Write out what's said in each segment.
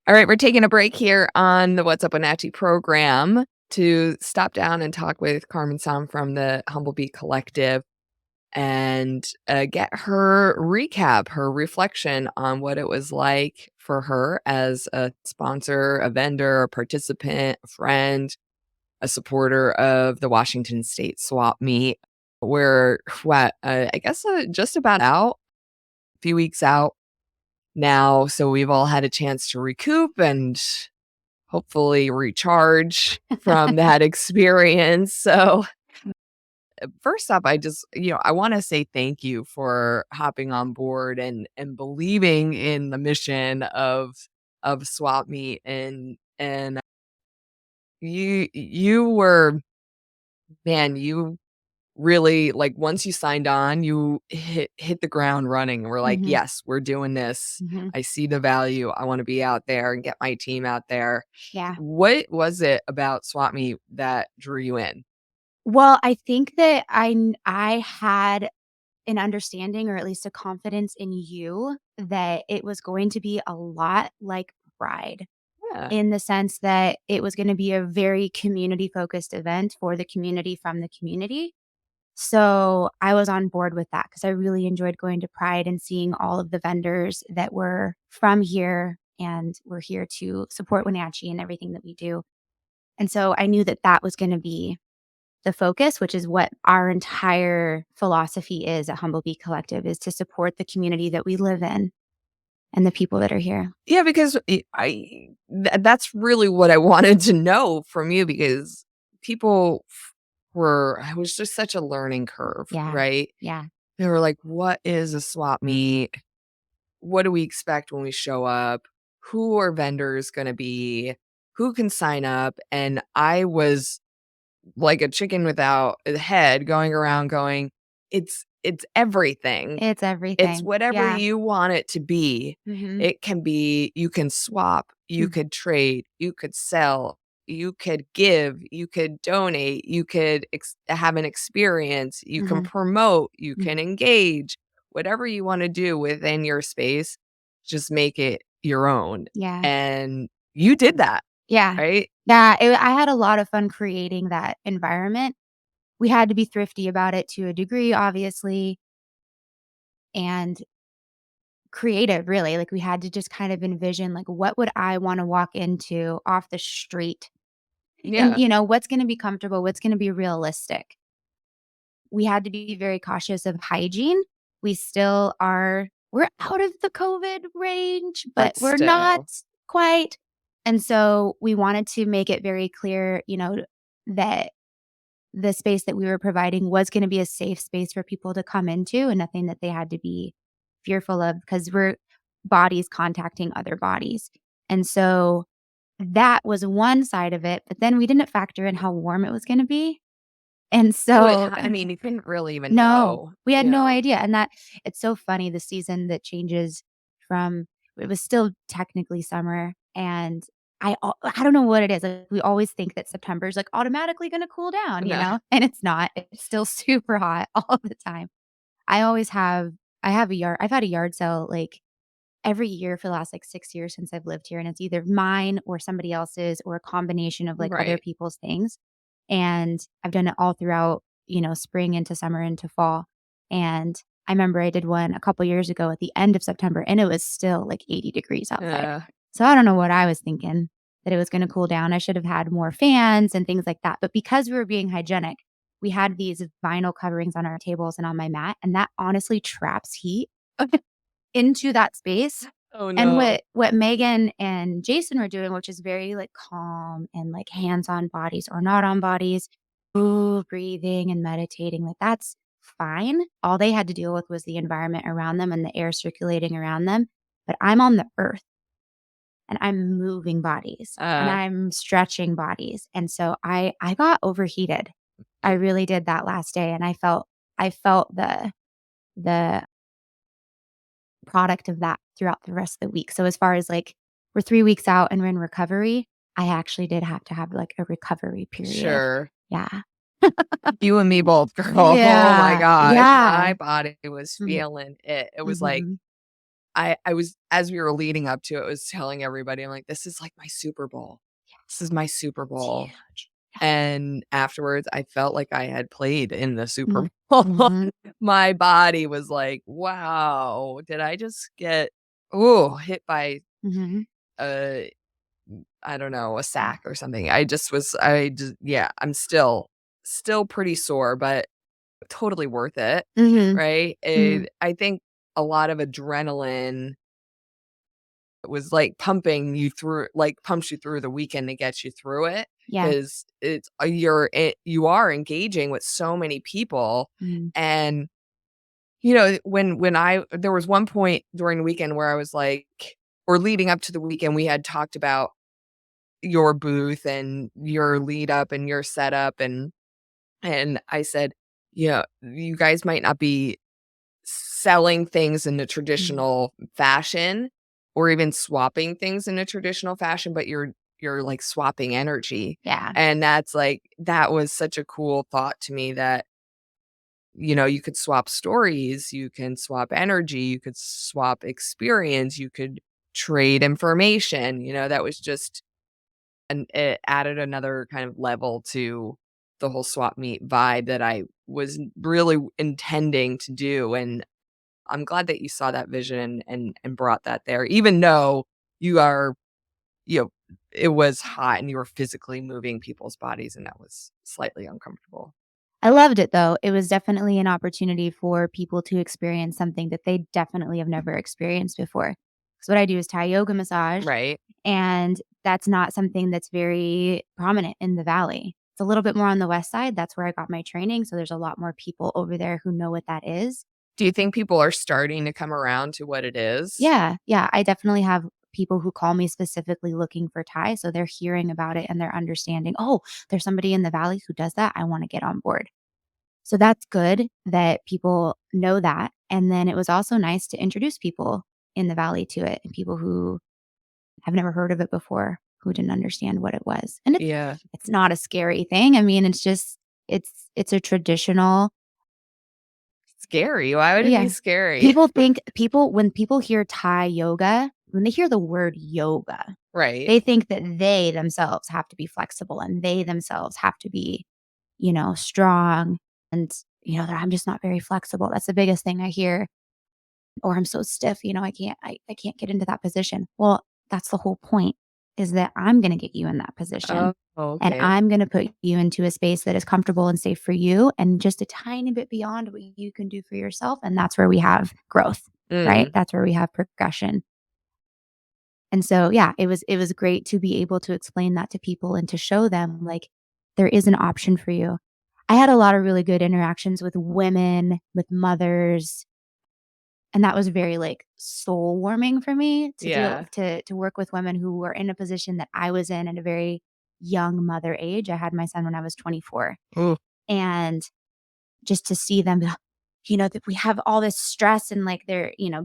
All right, we're taking a break here on the What's Up Wenatchee program to stop down and talk with Carmen from the Humblebee Collective and get her recap, her reflection on what it was like for her as a sponsor, a vendor, a participant, a friend, a supporter of the Washington State Swap Meet. We're I guess just about out, a few weeks out now. So we've all had a chance to recoup and hopefully recharge from that experience. So first off, I want to say thank you for hopping on board and believing in the mission of Swap Meet and you were, man, you really, like, once you signed on, you hit the ground running. We're like, Mhm, yes, we're doing this. mhm. I see the value. I want to be out there and get my team out there. Yeah. What was it about Swap Meet that drew you in? Well, I think that I had an understanding or at least a confidence in you that it was going to be a lot like Pride Yeah. in the sense that it was gonna be a very community-focused event for the community from the community. So, I was on board with that because I really enjoyed going to Pride and seeing all of the vendors that were from here and were here to support Wenatchee and everything that we do. And so I knew that that was gonna be the focus, which is what our entire philosophy is at Humblebee Collective, is to support the community that we live in and the people that are here. Yeah, because that's really what I wanted to know from you because people it was just such a learning curve, Yeah. right? Yeah. They were like, what is a swap meet? What do we expect when we show up? Who are vendors going to be? Who can sign up? And I was like a chicken without a head going around going, it's everything. It's It's everything. whatever Yeah. you want it to be. Mhm. It can be you can swap, you Mm. could trade, you could sell, you could give, you could donate, you could have an experience, you can Mhm. promote, you Mm. can engage, whatever you want to do within your space, just make it your own. Yeah. And you did that, Yeah. right? Yeah, I had a lot of fun creating that environment. We had to be thrifty about it to a degree, obviously, and creative, really. Like, we had to just kind of envision, like, what would I wanna walk into off the street? And, Yeah. what's gonna be comfortable? What's gonna be realistic? We had to be very cautious of hygiene. We still are we're out of the COVID range, but But we're not still. quite. And so we wanted to make it very clear, that the space that we were providing was gonna be a safe space for people to come into and nothing that they had to be fearful of because we're bodies contacting other bodies. And so that was one side of it, but then we didn't factor in how warm it was gonna be. And so I mean, you couldn't really even no, know, we had you no know? idea, and that it's so funny the season that changes from it was still technically summer, and I don't know what it is, like, we always think that September is, like, automatically gonna cool down, No. and it's not. It's still super hot all the time. I always have I have a yard I've had a yard sale, like, every year for the last, like, 6 years since I've lived here, and it's either mine or somebody else's or a combination of, like, other Right. people's things, and I've done it all throughout, spring into summer into fall, and I remember I did one a couple years ago at the end of September, and it was still, like, 80 degrees outside. Uh, So I don't know what I was thinking, that it was gonna cool down. I should have had more fans and things like that, but because we were being hygienic, we had these vinyl coverings on our tables and on my mat, and that honestly traps heat into that space. oh, And no. what Megan and Jason were doing, which is very, like, calm and, like, hands-on bodies or not on bodies, ooh, breathing and meditating, like, that's fine. All they had to deal with was the environment around them and the air circulating around them, but I'm on the earth, and I'm moving bodies, and Uh, I'm stretching bodies, and so I got overheated. I really did that last day, and I felt the product of that throughout the rest of the week. So as far as, like, we're 3 weeks out and we're in recovery, I actually did have to have, like, a recovery period. sure. Yeah. You and me both, girl. Oh my Yeah. gosh. My Yeah. body was Mhm. feeling it. It was like Mhm. I was as we were leading up to it, I was telling everybody, I'm like, "This is like my Super Bowl. This is my Super It's Bowl." huge. And afterwards, I felt like I had played in the Mm. Super Bowl. Mhm. My body was like, "Wow, did I just get, ooh, hit by Mhm. a I don't know, a sack or something." I just yeah, I'm still pretty sore, but totally worth it, Mhm. right? Mhm. I think a lot of adrenaline was, like, pumping you through like, pumps you through the weekend to get you through it Yeah. because you are engaging with so many people, Mhm. and, when I there was one point during the weekend where I was like or leading up to the weekend, we had talked about your booth and your lead up and your setup, and I said, "Yeah, you guys might not be selling things in the Mhm. traditional fashion or even swapping things in a traditional fashion, but you're, like, swapping energy." Yeah. And that was such a cool thought to me that, you could swap stories, you can swap energy, you could swap experience, you could trade information, that was just and it added another kind of level to the whole swap meet vibe that I was really intending to do, and I'm glad that you saw that vision and brought that there, even though you are you know, it was hot and you were physically moving people's bodies, and that was slightly uncomfortable. I loved it though. It was definitely an opportunity for people to experience something that they definitely have never experienced before. Because what I do is Thai yoga massage, Right? and that's not something that's very prominent in the valley. It's a little bit more on the west side. That's where I got my training. So there's a lot more people over there who know what that is. Do you think people are starting to come around to what it is? Yeah, yeah. I definitely have people who call me specifically looking for Thai. So they're hearing about it and they're understanding, oh, there's somebody in the valley who does that. I want to get on board. So that's good that people know that, and then it was also nice to introduce people in the valley to it, and people who have never heard of it before, who didn't understand what it was. And Yeah. it's not a scary thing. I mean, it's just it's a traditional. Scary. Why would it be Yeah. scary? People think people when people hear Thai yoga, when they hear the word yoga, Right. they think that they themselves have to be flexible and they themselves have to be, strong and, that I'm just not very flexible. That's the biggest thing I hear. Or I'm so stiff, I can't get into that position. Well, that's the whole point is that I'm going to get you in that position Oh, and okay. I'm going to put you into a space that is comfortable and safe for you and just a tiny bit beyond what you can do for yourself. And that's where we have growth, right? Mm. That's where we have progression. And so, yeah, it was great to be able to explain that to people and to show them like there is an option for you. I had a lot of really good interactions with women, with mothers, and that was very, like, soul warming for me to deal Yeah. to work with women who were in a position that I was in at a very young mother age. I had my son when I was 24, Ooh. and just to see them, that we have all this stress and, like,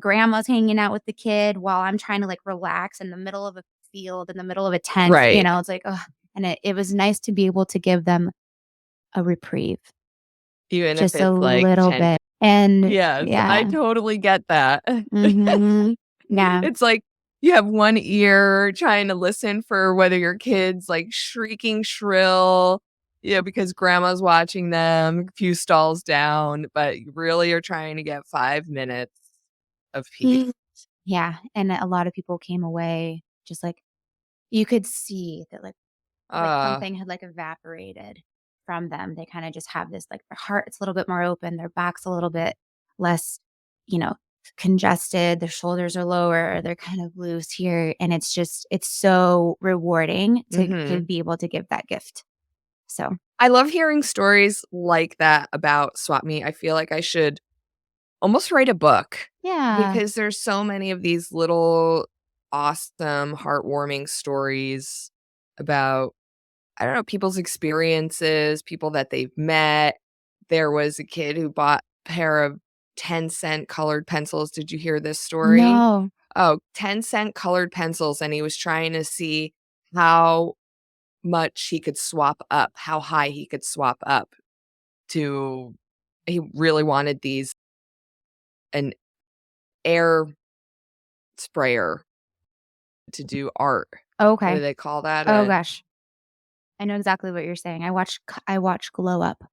grandma's hanging out with the kid while I'm trying to, like, relax in the middle of a field, in the middle of a tent, Right. it's like, ugh, and it was nice to be able to give them a reprieve, Even if just a it's like little 10 bit, and Yes, I yeah. totally get that. Mhm. Yeah. It's like you have one ear trying to listen for whether your kid's, like, shrieking shrill, because grandma's watching them a few stalls down, but you really are trying to get 5 minutes of peace. Mm. Yeah, and a lot of people came away just, like you could see that, like Uh, something had, like, evaporated from them. They kinda just have this, like, their heart's a little bit more open, their back's a little bit less, you know, congested, their shoulders are lower, they're kind of loose here, and it's so rewarding to mhm. be able to give that gift. So, I love hearing stories like that about Swap Meet. I feel like I should almost write a book yeah. because there's so many of these little awesome, heartwarming stories about, I don't know, people's experiences, people that they've met. There was a kid who bought a pair of 10-cent colored pencils. Did you hear this story? No. Oh, 10-cent colored pencils, and he was trying to see how much he could swap up, how high he could swap up to he really wanted these an air sprayer to do art. What do Okay. they call that? Oh gosh. I know exactly what you're saying. I watched Glow Up.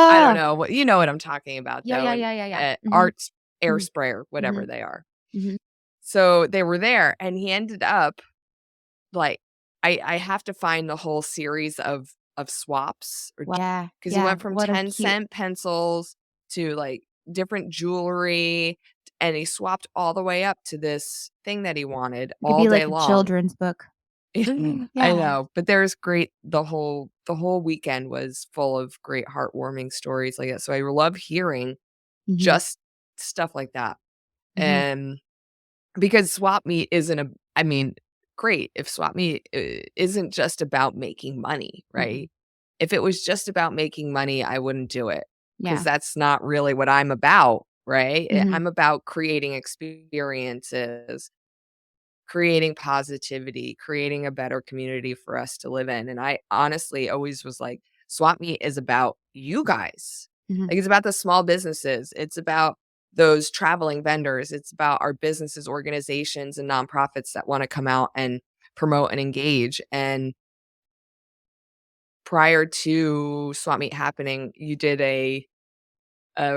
I don't Oh! know what you know what I'm talking about Yeah, though, yeah, and, yeah, yeah, yeah. Mhm, art air mhm, sprayer, whatever mhm, they are. mhm. So, they were there, and he ended up, like I have to find the whole series of swaps or Yeah, because he yeah. went from What a cute 10-cent pencils to, like, different jewelry, and he swapped all the way up to this thing that he wanted it could all be day like a long. children's book. I Yeah. know, but there's great the whole weekend was full of great heartwarming stories like that, so I love hearing Mhm, just stuff like that, mhm, and because swap meet isn't a I mean, great if swap meet isn't just about making money, mm-mm. right? If it was just about making money, I wouldn't do it because Yeah. that's not really what I'm about, right? Mhm, I'm about creating experiences, creating positivity, creating a better community for us to live in, and I honestly always was like, swap meet is about you guys. mhm. Like, it's about the small businesses, it's about those traveling vendors, it's about our businesses, organizations, and nonprofits that wanna come out and promote and engage, and prior to swap meet happening, you did a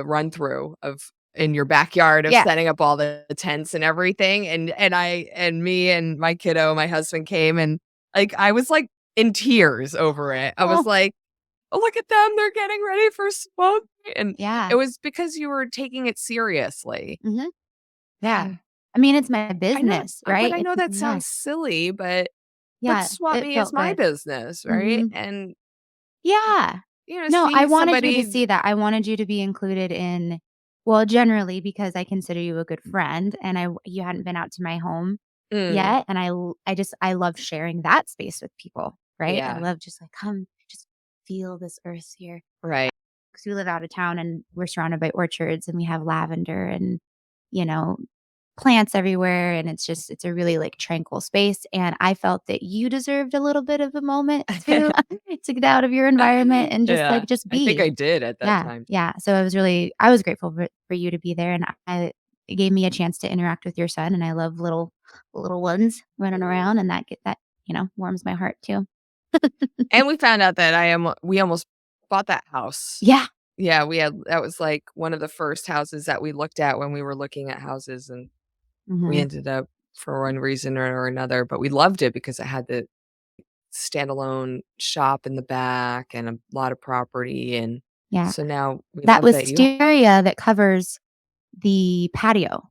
run through of in your backyard of Yeah. setting up all the tents and everything, and I and me and my kiddo, my husband came and, like, I was, like, in tears over it. I was Oh, like, "Oh, look at them, they're getting ready for smoke," and it yeah. was because you were taking it seriously. Mhm. Yeah. I mean, it's my I know business, but right? I know that Yeah. sounds silly, but Yeah, swap it me is felt my good. business, right? Mhm. And, Yeah. No, I seeing wanted you to somebody see that. I wanted you to be included in well, generally because I consider you a good friend and you hadn't been out to my home Mm, yet, and I love sharing that space with people, right? I yeah, love just like, "Come, just feel this earth here." right. 'Cause we live out of town and we're surrounded by orchards and we have lavender and, you know, plants everywhere, and it's a really, like, tranquil space, and I felt that you deserved a little bit of a moment to to get out of your environment and just, Yeah, like, just I think be. I did at that Yeah, time. yeah, so I was grateful for you to be there, and it gave me a chance to interact with your son, and I love little ones running around, and that, warms my heart too. And we found out that we almost bought that house. Yeah. Yeah, we had that was, like, one of the first houses that we looked at when we were looking at houses, and we Mhm. ended up for one reason or another, but we loved it because it had the standalone shop in the back and a lot of property, and Yeah. so now we That love that you wisteria that covers the patio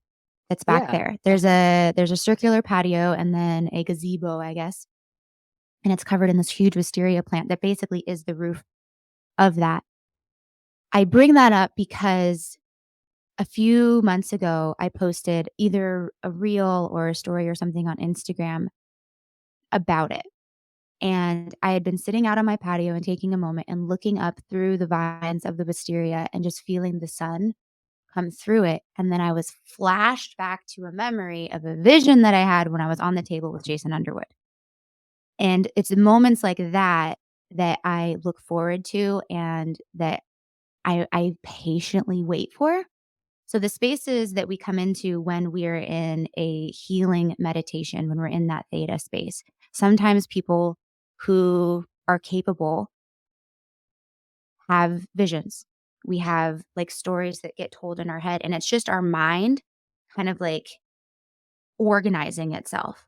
that's back Yeah. there. There's a circular patio and then a gazebo, I guess, and it's covered in this huge wisteria plant that basically is the roof of that. I bring that up because a few months ago, I posted either a reel or a story or something on Instagram about it, and I had been sitting out on my patio and taking a moment and looking up through the vines of the wisteria and just feeling the sun come through it, and then I was flashed back to a memory of a vision that I had when I was on the table with Jason Underwood. And it's moments like that that I look forward to and that I patiently wait for. So the spaces that we come into when we're in a healing meditation, when we're in that theta space, sometimes people who are capable have visions. We have, like, stories that get told in our head, and it's just our mind kind of, like, organizing itself.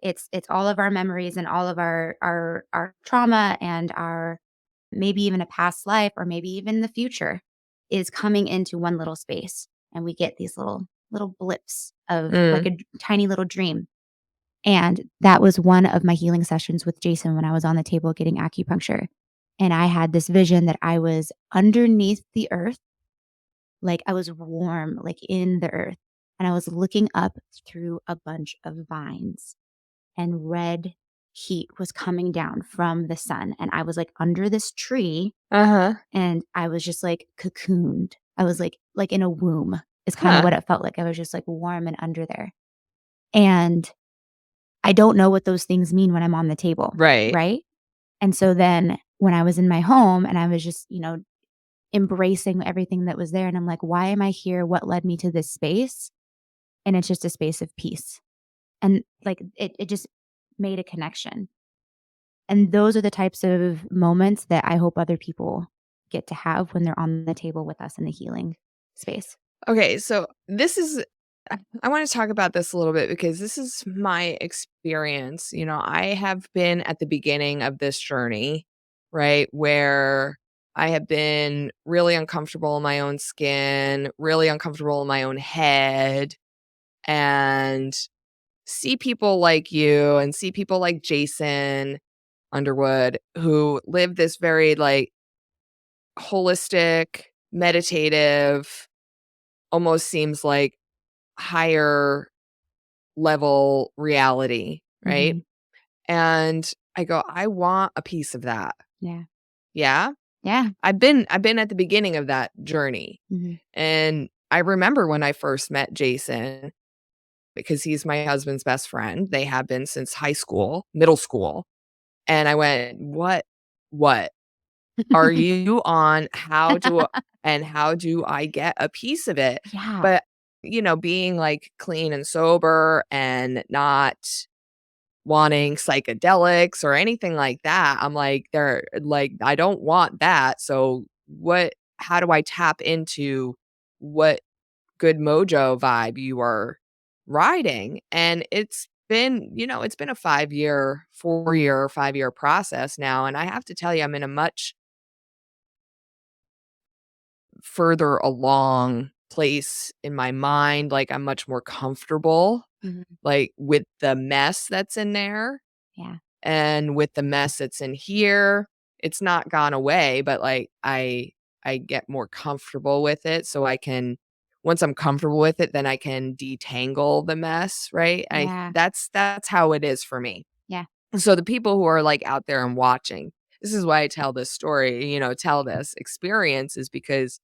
It's all of our memories and all of our trauma and our maybe even a past life or maybe even the future is coming into one little space, and we get these little blips of, like, Mm. a tiny little dream. And that was one of my healing sessions with Jason when I was on the table getting acupuncture. And I had this vision that I was underneath the earth, like I was warm, like in the earth. And I was looking up through a bunch of vines, and red heat was coming down from the sun. And I was like under this tree Uh-huh. and I was just like cocooned. I was like in a womb is kind of Huh. what it felt like. I was just like warm and under there. And I don't know what those things mean when I'm on the table, Right. right? And so then when I was in my home and I was just, embracing everything that was there and I'm like, "Why am I here? What led me to this space?" and it's just a space of peace. And, like, it just made a connection. And those are the types of moments that I hope other people get to have when they're on the table with us in the healing space. Okay, so this is I wanna talk about this a little bit because this is my experience. I have been at the beginning of this journey, right, where I have been really uncomfortable in my own skin, really uncomfortable in my own head, and see people like you and see people like Jason Underwood who live this very, like, holistic, meditative, almost seems like higher level reality, right? Mhm. And I go, "I want a piece of that." Yeah. Yeah? Yeah. I've been at the beginning of that journey, Mhm. and I remember when I first met Jason because he's my husband's best friend. They have been since high school, middle school, and I went, What are you on? How do I get a piece of it?" Yeah. But, being, like, clean and sober and not wanting psychedelics or anything like that, I'm like, I don't want that, so how do I tap into what good mojo vibe you are riding? And it's been a 5-year, 4-year, 5-year process now, and I have to tell you, I'm in a much further along place in my mind, like, I'm much more comfortable, Mhm. like, with the mess that's in there Yeah. and with the mess that's in here. It's not gone away, but, like, I get more comfortable with it so I can once I'm comfortable with it, then I can detangle the mess, right? I Yeah. that's how it is for me. Yeah. So the people who are, like, out there and watching, this is why I tell this story, tell this experience is because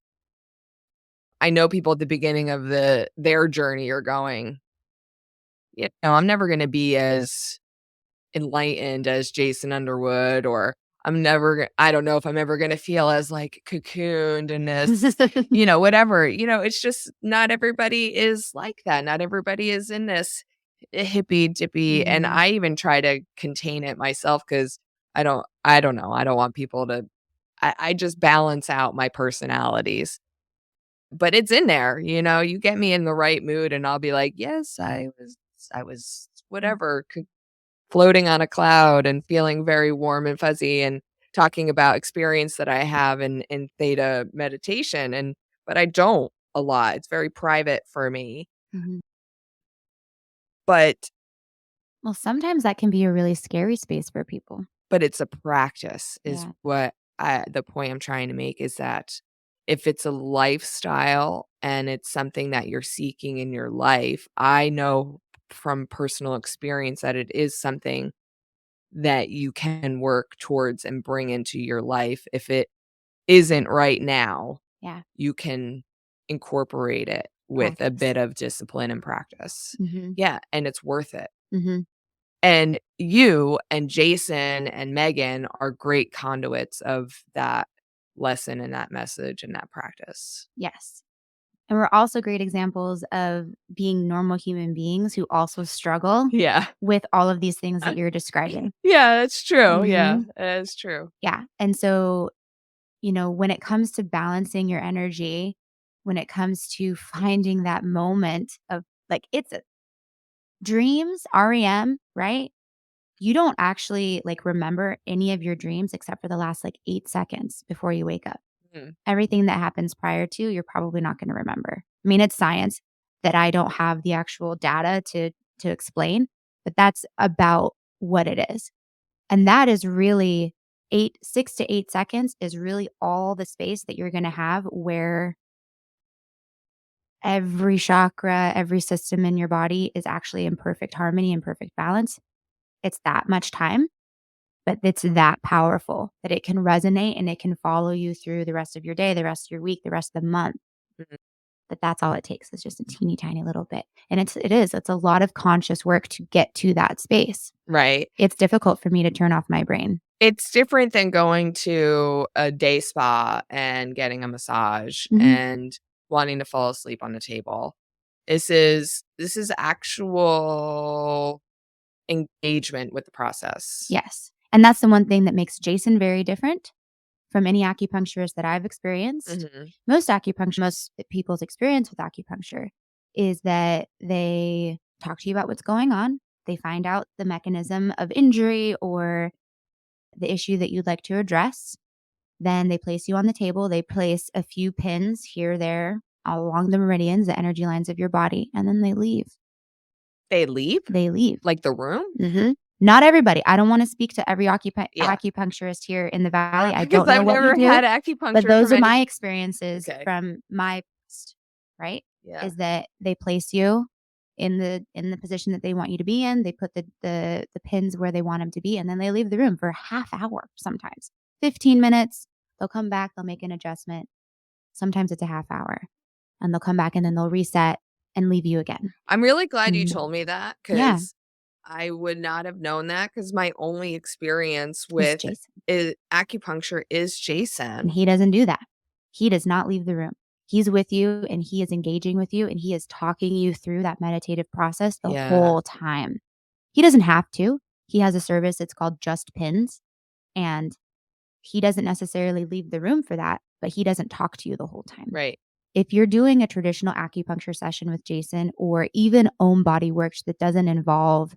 I know people at the beginning of their journey are going, I'm never gonna be as enlightened as Jason Underwood, or I don't know if I'm ever gonna feel as, like, cocooned in this, whatever. It's just not everybody is like that. Not everybody is in this hippy dippy, and Mhm. I even try to contain it myself because I don't know. I don't want people to I just balance out my personalities. But it's in there, you get me in the right mood and I'll be like, "Yes, I was whatever, floating on a cloud and feeling very warm and fuzzy and talking about experience that I have in theta meditation," but I don't a lot. It's very private for me. Mhm. But Well, sometimes that can be a really scary space for people. it's a practice is Yeah. the point I'm trying to make is that if it's a lifestyle and it's something that you're seeking in your life, I know from personal experience that it is something that you can work towards and bring into your life. If it isn't right now, Yeah. you can incorporate it with a Practice. bit of discipline and practice. Mhm. Yeah, and it's worth it. Mhm. And you and Jason and Megan are great conduits of that lesson and that message and that practice. Yes. And we're also great examples of being normal human beings who also struggle Yeah. with all of these things that you're describing. Yeah, that's true. Yeah, Mhm. that is true. Yeah. And so, when it comes to balancing your energy, when it comes to finding that moment of like it's a dreams, REM, right? You don't actually like remember any of your dreams except for the last like 8 seconds before you wake up. Mhm. Everything that happens prior to, you're probably not going to remember. I mean, it's science that I don't have the actual data to explain, but that's about what it is. And that is really 6 to 8 seconds is really all the space that you're going to have where every chakra, every system in your body is actually in perfect harmony and perfect balance. It's that much time, but it's that powerful that it can resonate and it can follow you through the rest of your day, the rest of your week, the rest of the month. Mhm. But that's all it takes is just a teeny tiny little bit. And it's a lot of conscious work to get to that space. Right. It's difficult for me to turn off my brain. It's different than going to a day spa and getting a massage Mhm. and wanting to fall asleep on the table. This is actual engagement with the process. Yes. And that's the one thing that makes Jason very different from any acupuncturist that I've experienced. Mhm. Most people's experience with acupuncture is that they talk to you about what's going on. They find out the mechanism of injury or the issue that you'd like to address. Then they place you on the table. They place a few pins here, there, all along the meridians, the energy lines of your body, and then they leave. They leave? They leave. Like the room? Mhm. Not everybody. I don't wanna speak to every Yeah. acupuncturist here in the valley. I Because don't know I've what you never do, had but acupuncture those from are any. my experiences Okay. from my past, right? Yeah. Is that they place you in the position that they want you to be in. They put the pins where they want them to be, and then they leave the room for a half hour sometimes. 15 minutes, they'll come back, they'll make an adjustment. Sometimes it's a half hour, and they'll come back, and then they'll reset and leave you again. I'm really glad you Mm. told me that Yeah, because I would not have known that because my only experience it's with Jason. acupuncture is And Jason. he doesn't do that. He does not leave the room. He's with you and he is engaging with you and he is talking you through that meditative process the Yeah. whole time. He doesn't have to. He has a service, it's called Just Pins, and he doesn't necessarily leave the room for that, but he doesn't talk to you the whole time. Right. If you're doing a traditional acupuncture session with Jason or even Om Body Works that doesn't involve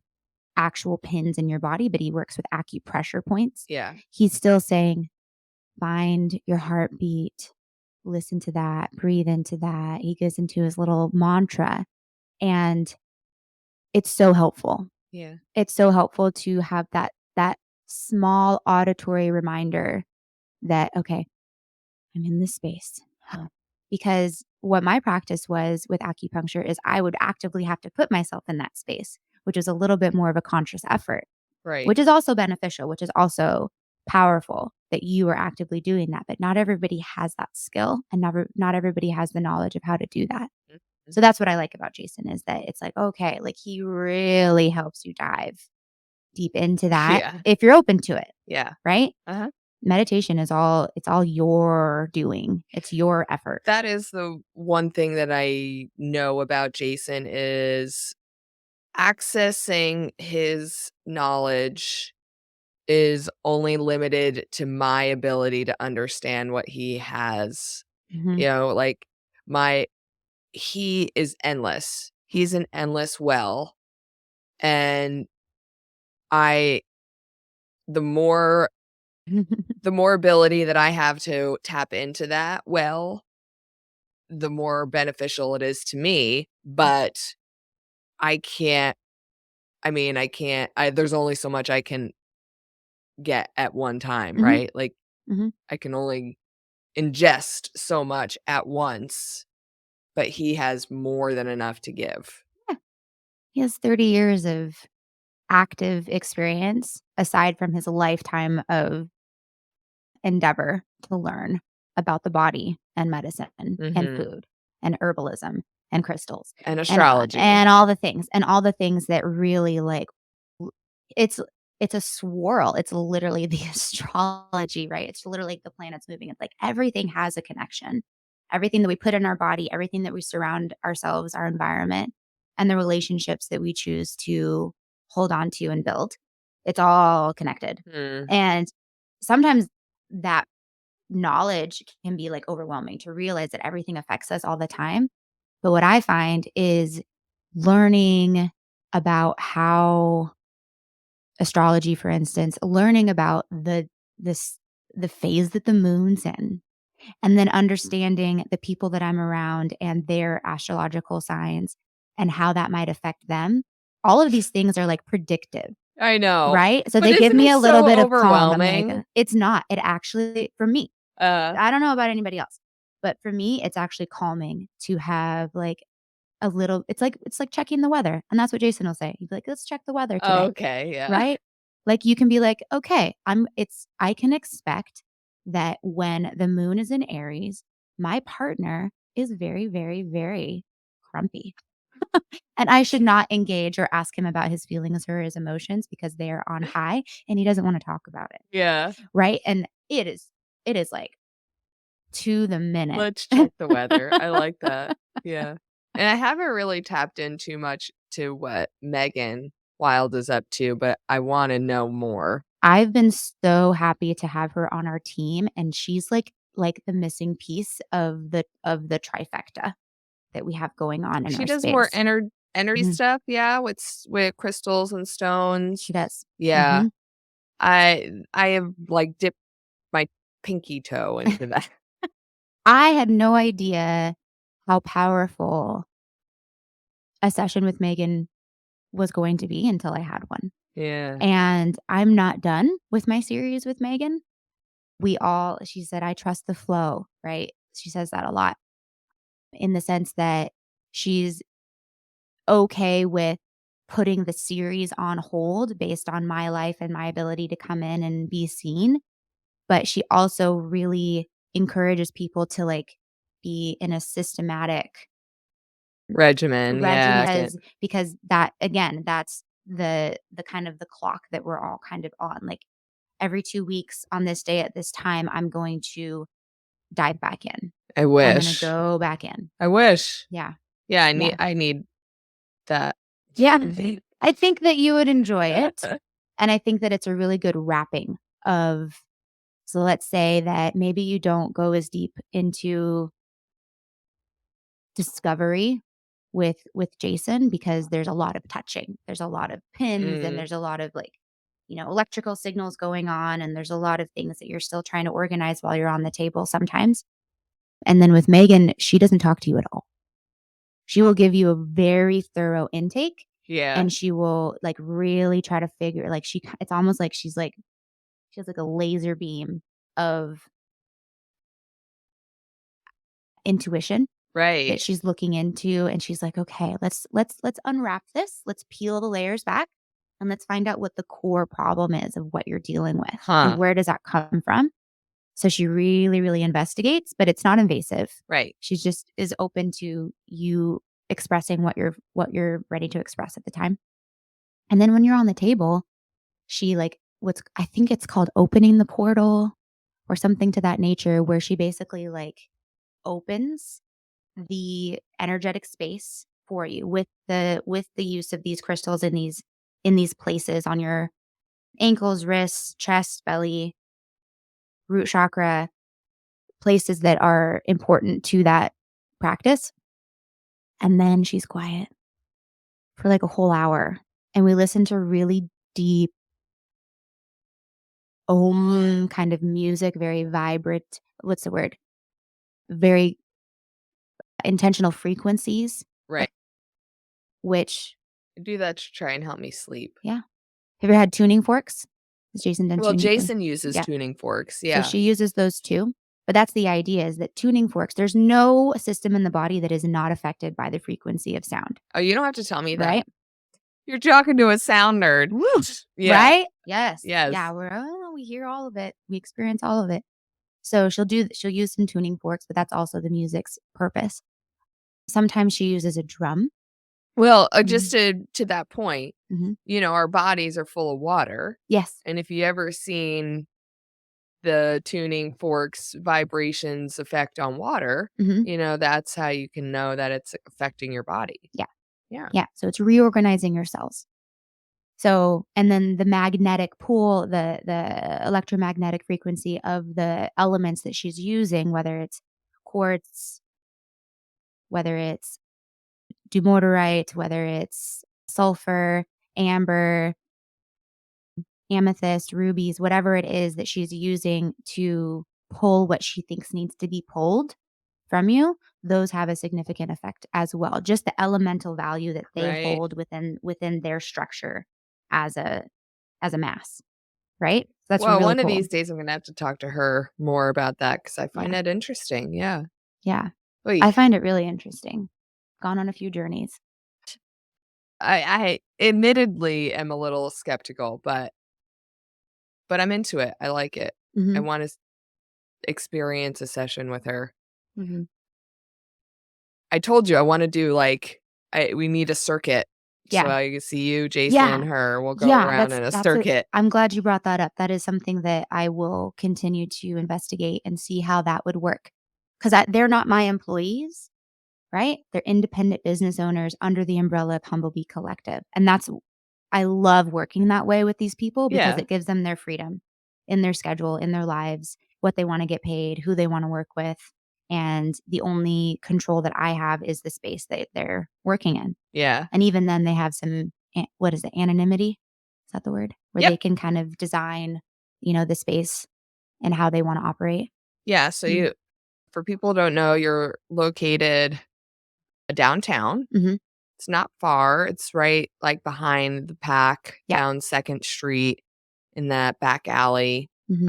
actual pins in your body, but he works with acupressure points, Yeah. he's still saying, find your heartbeat, listen to that, breathe into that. He goes into his little mantra, and it's so helpful. Yeah. It's so helpful to have that small auditory reminder that, okay, I'm in this space. Huh. Because what my practice was with acupuncture is I would actively have to put myself in that space, which is a little bit more of a conscious effort, Right. which is also beneficial, which is also powerful that you are actively doing that. But not everybody has that skill and not everybody has the knowledge of how to do that. Mhm. So that's what I like about Jason is that it's like, okay, like he really helps you dive deep into that Yeah. if you're open to it, Yeah. right? Uh-huh. Meditation is all your doing. It's your effort. That is the one thing that I know about Jason is accessing his knowledge is only limited to my ability to understand what he has. Mhm. Like my he is endless. He's an endless well, and I the more the more ability that I have to tap into that well, the more beneficial it is to me, but I can't I can't there's only so much I can get at one time, Mhm. right? Like Mhm. I can only ingest so much at once, but he has more than enough to give. Yeah. He has 30 years of active experience aside from his lifetime of endeavor to learn about the body and medicine and Mhm. food and herbalism and crystals And and astrology. all the things that really like w- it's it's a swirl. It's literally the astrology, right? It's literally the planets moving. It's like everything has a connection. Everything that we put in our body, everything that we surround ourselves, our environment, and the relationships that we choose to hold on to and build. It's all connected. Mm. And sometimes that knowledge can be like overwhelming to realize that everything affects us all the time. But what I find is learning about how astrology, for instance, learning about this the phase that the moon's in, and then understanding the people that I'm around and their astrological signs and how that might affect them. All of these things are like predictive. I know. Right? So But they give isn't me it a little so bit of calm. I'm like, overwhelming? it's not. It actually, for me, Uh, I don't know about anybody else, but for me, it's actually calming to have like a little, it's like checking the weather. And that's what Jason will say. He'd be like, let's check the weather today. okay, yeah. Right? Like you can be like, okay, I can expect that when the moon is in Aries, my partner is very, very, very grumpy. And I should not engage or ask him about his feelings or his emotions because they are on high and he doesn't want to talk about it. Yeah. Right? And it is like to the minute. Let's check the weather. I like that. Yeah. And I haven't really tapped in too much to what Megan Wild is up to, but I wanna know more. I've been so happy to have her on our team, and she's like the missing piece of the trifecta that we have going on in She our does more space. energy Mhm. stuff, yeah, with crystals and stones. She does. Yeah. Mhm. I have, like, dipped my pinky toe into that. I had no idea how powerful a session with Megan was going to be until I had one. Yeah. And I'm not done with my series with Megan. She said, I trust the flow, right? She says that a lot in the sense that she's okay with putting the series on hold based on my life and my ability to come in and be seen. But she also really encourages people to like be in a systematic Regimen, regimen yeah, I can because that again, that's the kind of the clock that we're all kind of on. Like every 2 weeks on this day at this time, I'm going to dive back in. I I'm gonna wish. go back in. I wish. Yeah. Yeah, Yeah. I need that. Yeah. I think that you would enjoy it, and I think that it's a really good wrapping of so let's say that maybe you don't go as deep into discovery with Jason because there's a lot of touching. There's a lot of pins and Mm, there's a lot of like, electrical signals going on and there's a lot of things that you're still trying to organize while you're on the table sometimes. And then with Megan, she doesn't talk to you at all. She will give you a very thorough intake yeah, and she will like really try to figure like it's almost like she has like a laser beam of intuition that right. she's looking into and she's like, "Okay, let's unwrap this. Let's peel the layers back and let's find out what the core problem is of what you're dealing with and Huh, where does that come from?" So she really really investigates, but it's not invasive. right. She's just is open to you expressing what you're ready to express at the time. And then when you're on the table, she like what's I think it's called opening the portal or something to that nature where she basically like opens the energetic space for you with the use of these crystals in these places on your ankles, wrists, chest, belly, root chakra, places that are important to that practice. And then she's quiet for like a whole hour and we listen to really deep om kind of music, very vibrant, what's the word? Very intentional frequencies, Right. which I do that to try and help me sleep. yeah. Have you ever had tuning forks? Has Jason done Well, tuning? Jason uses Yeah. tuning forks, So yeah. she uses those too. But that's the idea is that tuning forks, there's no system in the body that is not affected by the frequency of sound, Oh, you don't have to tell me that. right? You're talking to a sound nerd. Woo! Yeah, Right? Yes. yes. Yeah, we hear all of it. We experience all of it. So she'll use some tuning forks, but that's also the music's purpose. Sometimes she uses a drum. Well, just Mhm. to that point, Mhm. our bodies are full of water, Yes. and if you ever seen the tuning forks vibrations effect on water, Mhm. that's how you can know that it's affecting your body. Yeah. Yeah. Yeah. So it's reorganizing your cells. So, and then the magnetic pool, the electromagnetic frequency of the elements that she's using, whether it's quartz, whether it's dumortierite, whether it's sulfur, amber, amethyst, rubies, whatever it is that she's using to pull what she thinks needs to be pulled from you, those have a significant effect as well. Just the elemental value that they Right. hold within their structure as a mass. Right? So that's Well, really one of cool. these days I'm gonna have to talk to her more about that because I find Yeah. that interesting. Yeah. Yeah. Oy. I find it really interesting. Gone on a few journeys. I admittedly am a little skeptical, but I'm into it. I like it. I Mhm. want to experience a session with her. Mhm. I told you I wanna do, like we need a circuit, so Yeah. I see you, Jason, Yeah. her, we'll go Yeah, around in a that's a circuit. I'm glad you brought that up. That is something that I will continue to investigate and see how that would work. 'Cause they're not my employees, right? They're independent business owners under the umbrella of Humblebee Collective. And I love working that way with these people because Yeah. it gives them their freedom in their schedule, in their lives, what they wanna get paid, who they wanna work with, and the only control that I have is the space that they're working in. Yeah. And even then, they have some what is it, anonymity? Is that the word? Where Yep. they can kind of design, the space and how they wanna operate. Yeah, so Mm. for people who don't know, you're located downtown. Mhm. It's not far. It's right, like, behind the Pack Yep. down 2nd Street in that back alley. Mhm.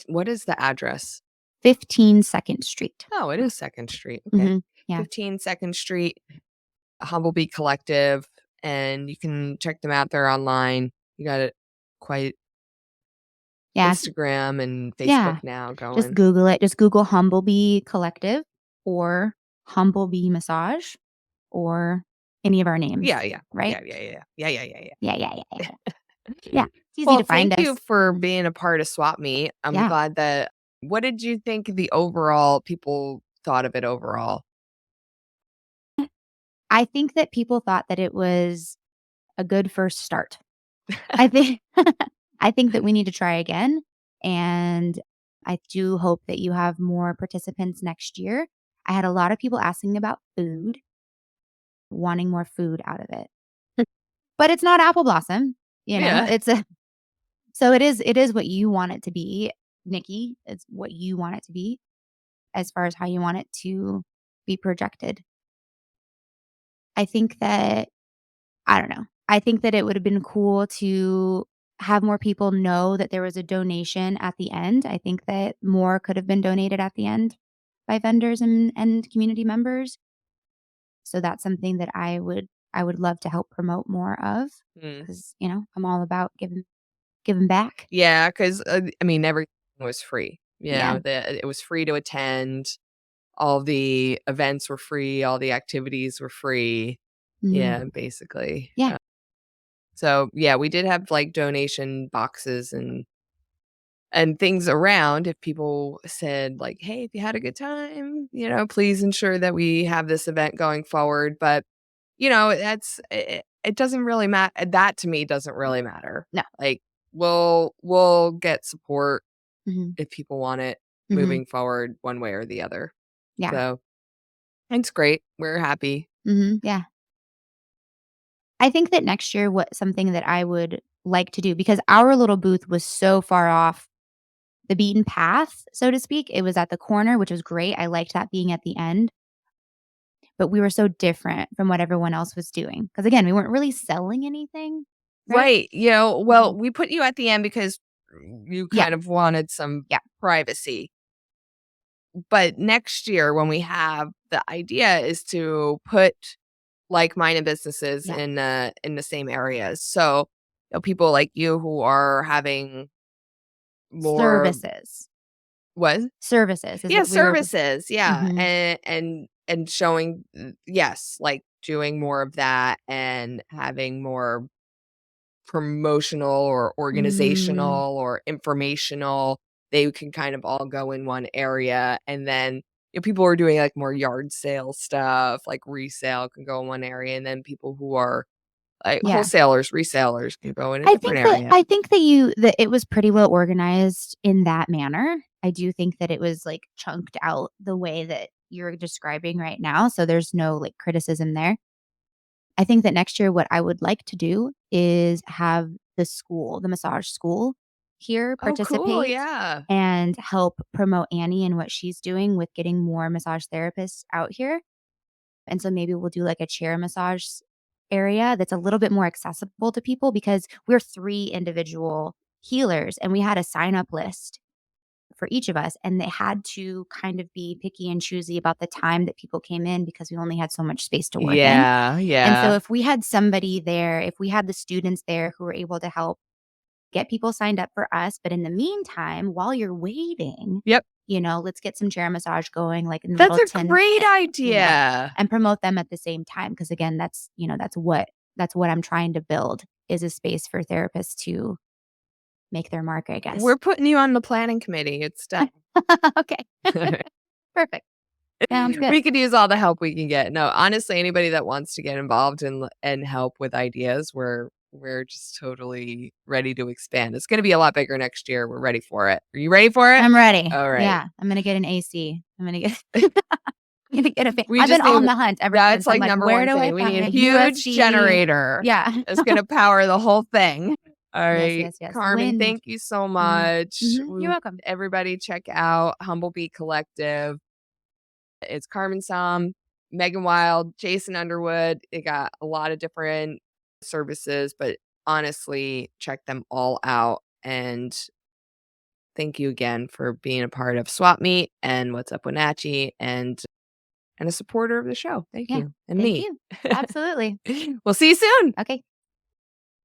What is the address? 15 2nd Street. Oh, it is 2nd Street. Okay. Mhm. Yeah. 15 2nd Street, Humblebee Collective, and you can check them out. They're online. You got it quite Yeah. Instagram and Facebook Yeah. now Just going. Google it. Just Google Humblebee Collective or Humblebee Massage or any of our names, Yeah, yeah. right? Yeah, yeah, yeah. Yeah, yeah, yeah, Yeah, yeah, yeah, yeah, yeah. yeah. Yeah, it's easy Well, to find thank you us. for Mm. being a part of Swap Meet. I'm Yeah. glad that what did you think the overall people thought of it overall? I think that people thought that it was a good first start. I think I think that we need to try again, and I do hope that you have more participants next year. I had a lot of people asking about food, wanting more food out of it. But it's not apple blossom, Yeah. it's a so it is what you want it to be, Nikki. It's what you want it to be as far as how you want it to be projected. I think that I don't know. I think that it would have been cool to have more people know that there was a donation at the end. I think that more could have been donated at the end by vendors and community members. So that's something that I would love to help promote more of Mm. because, I'm all about giving back. Yeah, 'cause, I mean, everything was free. Yeah. It was free to attend. All the events were free, all the activities were free. Yeah, Mhm. basically. Yeah. So, yeah, we did have, like, donation boxes and things around if people said, like, "Hey, if you had a good time, please ensure that we have this event going forward." But, that's it doesn't really matter. That to me doesn't really matter. No. Like, we'll get support Mhm. if people want it Mhm. moving forward one way or the other. Yeah. So, it's great. We're happy. Mhm. Yeah. I think that next year what something that I would like to do because our little booth was so far off the beaten path, so to speak. It was at the corner, which was great. I liked that being at the end, but we were so different from what everyone else was doing. Because again, we weren't really selling anything, right? Right, well, Mhm. we put you at the end because you Yeah, kind of wanted some yeah, privacy. But next year, when we have the idea is to put like-minded businesses yeah. in the same areas. So, people like you who are having more Services. what? Services is Yeah, what we were services, yeah, Mhm, and showing yes, like, doing more of that and having more promotional or mm, organizational or informational. They can kind of all go in one area, and then, people are doing, like, more yard sale stuff, like resale can go in one area, and then people who are, like, yeah. wholesalers, resellers can go in a I different think that area. I think that you that it was pretty well organized in that manner. I do think that it was, like, chunked out the way that you're describing right now, so there's no, like, criticism there. I think that next year what I would like to do is have the massage school here Oh, cool, participate yeah. and help promote Annie and what she's doing with getting more massage therapists out here. And so maybe we'll do like a chair massage area that's a little bit more accessible to people because we're 3 individual healers and we had a sign up list for each of us and they had to kind of be picky and choosy about the time that people came in because we only had so much space to work in. Yeah, And so yeah. if we had somebody there, if we had the students there who were able to help get people signed up for us, but in the meantime, while you're waiting, Yep. let's get some chair massage going like in That's little a 10 great yeah, idea. and promote them at the same time because again, that's what I'm trying to build is a space for therapists to make their mark, I guess. We're putting you on the planning committee, it's done. Okay. Perfect. Sounds good. We could use all the help we can get. No, honestly, anybody that wants to get involved and help with ideas, we're just totally ready to expand. It's gonna be a lot bigger next year. We're ready for it. Are you ready for it? I'm ready. All right. Yeah, I'm gonna get an AC. I'm gonna get I'm gonna get a fan. We I've been just need on the hunt ever That's, since. I'm like, like, number "Where one do I thing. We need find a a huge UFC?" generator Yeah. that's gonna power the whole thing. All Yes, right, yes, yes. Carmen, Wind. thank you so Mhm. much. Mhm. You're welcome. Everybody check out Humblebee Collective. It's Carmen Som, Megan Wild, Jason Underwood. They got a lot of different services, but honestly, check them all out. And thank you again for being a part of Swap Meet and What's Up Wenatchee and a supporter of the show. Thank Yeah. you. And Thank me. you. Absolutely. We'll see you soon. Okay.